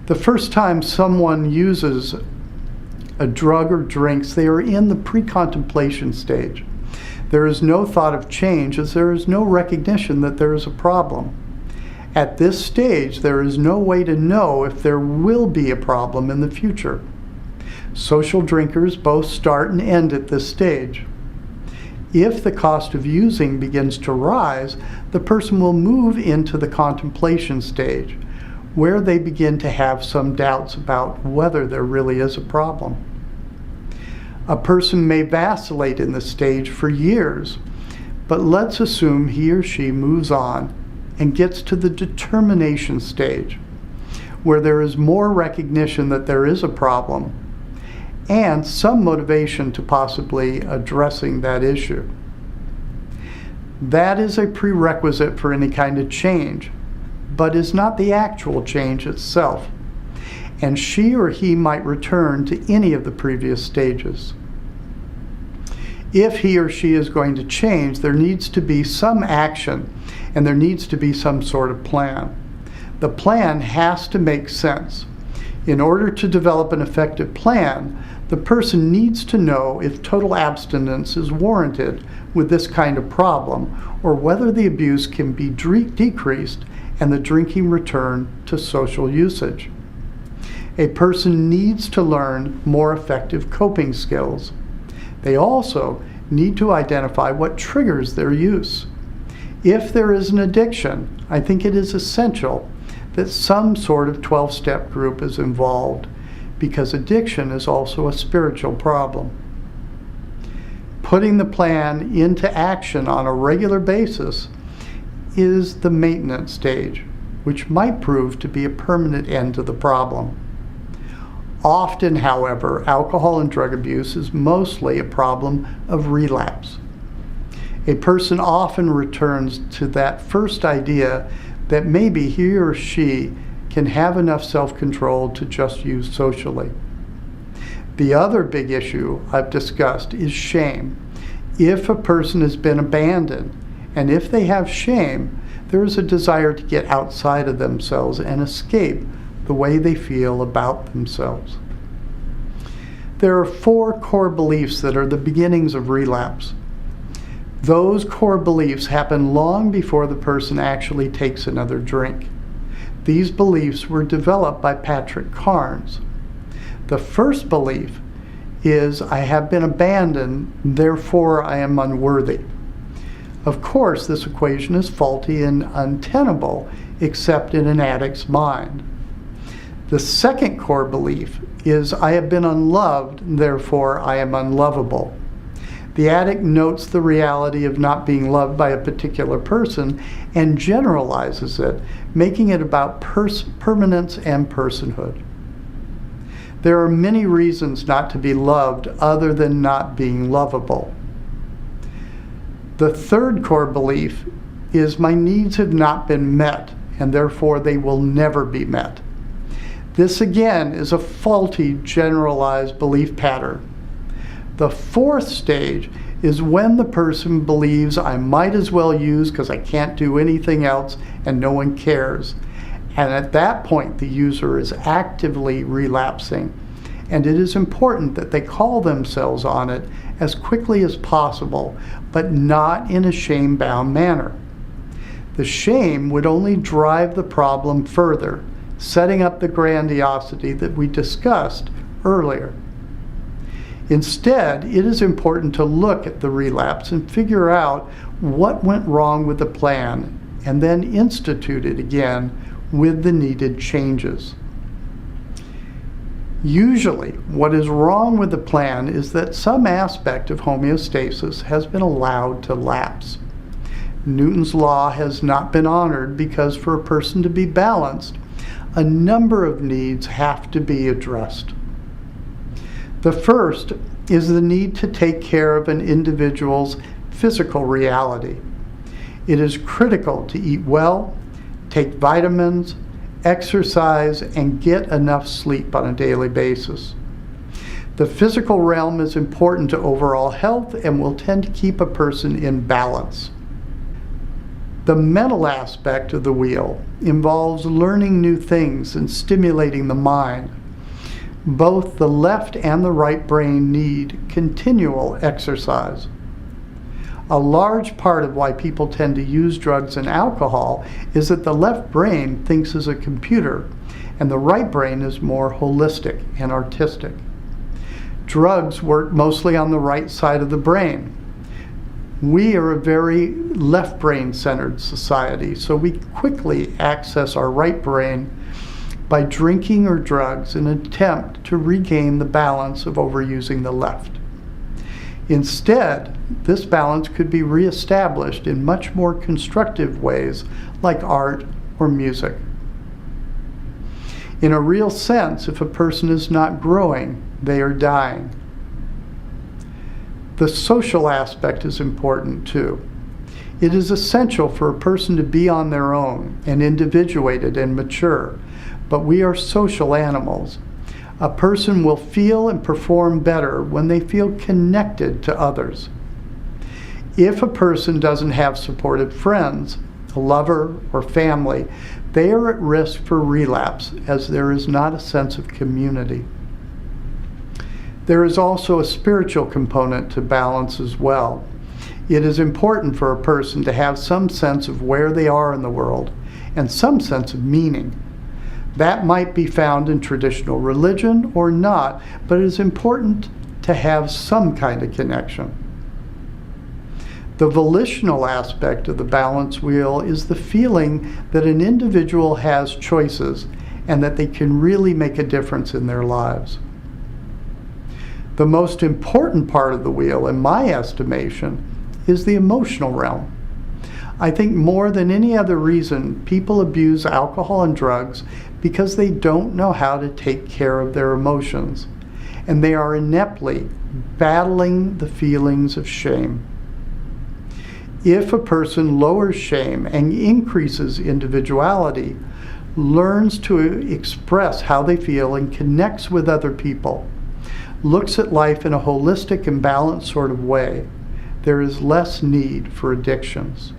The first time someone uses a drug or drinks, they are in the pre-contemplation stage. There is no thought of change, as there is no recognition that there is a problem. At this stage, there is no way to know if there will be a problem in the future. Social drinkers both start and end at this stage. If the cost of using begins to rise, the person will move into the contemplation stage, where they begin to have some doubts about whether there really is a problem. A person may vacillate in this stage for years, but let's assume he or she moves on and gets to the determination stage, where there is more recognition that there is a problem and some motivation to possibly addressing that issue. That is a prerequisite for any kind of change, but is not the actual change itself, and she or he might return to any of the previous stages. If he or she is going to change, there needs to be some action, and there needs to be some sort of plan. The plan has to make sense. In order to develop an effective plan, the person needs to know if total abstinence is warranted with this kind of problem, or whether the abuse can be decreased and the drinking return to social usage. A person needs to learn more effective coping skills. They also need to identify what triggers their use. If there is an addiction, I think it is essential that some sort of 12-step group is involved, because addiction is also a spiritual problem. Putting the plan into action on a regular basis is the maintenance stage, which might prove to be a permanent end to the problem. Often, however, alcohol and drug abuse is mostly a problem of relapse. A person often returns to that first idea that maybe he or she can have enough self-control to just use socially. The other big issue I've discussed is shame. If a person has been abandoned, and if they have shame, there is a desire to get outside of themselves and escape the way they feel about themselves. There are 4 core beliefs that are the beginnings of relapse. Those core beliefs happen long before the person actually takes another drink. These beliefs were developed by Patrick Carnes. The first belief is, I have been abandoned, therefore I am unworthy. Of course, this equation is faulty and untenable, except in an addict's mind. The second core belief is, I have been unloved, therefore I am unlovable. The addict notes the reality of not being loved by a particular person and generalizes it, making it about permanence and personhood. There are many reasons not to be loved other than not being lovable. The third core belief is, my needs have not been met, and therefore they will never be met. This again is a faulty generalized belief pattern. The fourth stage is when the person believes, I might as well use because I can't do anything else and no one cares. And at that point, the user is actively relapsing. And it is important that they call themselves on it as quickly as possible, but not in a shame-bound manner. The shame would only drive the problem further, setting up the grandiosity that we discussed earlier. Instead, it is important to look at the relapse and figure out what went wrong with the plan, and then institute it again with the needed changes. Usually, what is wrong with the plan is that some aspect of homeostasis has been allowed to lapse. Newton's law has not been honored because for a person to be balanced, a number of needs have to be addressed. The first is the need to take care of an individual's physical reality. It is critical to eat well, take vitamins, exercise, and get enough sleep on a daily basis. The physical realm is important to overall health and will tend to keep a person in balance. The mental aspect of the wheel involves learning new things and stimulating the mind. Both the left and the right brain need continual exercise. A large part of why people tend to use drugs and alcohol is that the left brain thinks as a computer, and the right brain is more holistic and artistic. Drugs work mostly on the right side of the brain. We are a very left brain centered society, so we quickly access our right brain by drinking or drugs in an attempt to regain the balance of overusing the left. Instead, this balance could be reestablished in much more constructive ways like art or music. In a real sense, if a person is not growing, they are dying. The social aspect is important too. It is essential for a person to be on their own and individuated and mature, but we are social animals. A person will feel and perform better when they feel connected to others. If a person doesn't have supportive friends, a lover, or family, they are at risk for relapse as there is not a sense of community. There is also a spiritual component to balance as well. It is important for a person to have some sense of where they are in the world and some sense of meaning. That might be found in traditional religion or not, but it is important to have some kind of connection. The volitional aspect of the balance wheel is the feeling that an individual has choices and that they can really make a difference in their lives. The most important part of the wheel, in my estimation, is the emotional realm. I think more than any other reason, people abuse alcohol and drugs because they don't know how to take care of their emotions, and they are ineptly battling the feelings of shame. If a person lowers shame and increases individuality, learns to express how they feel and connects with other people, looks at life in a holistic and balanced sort of way, there is less need for addictions.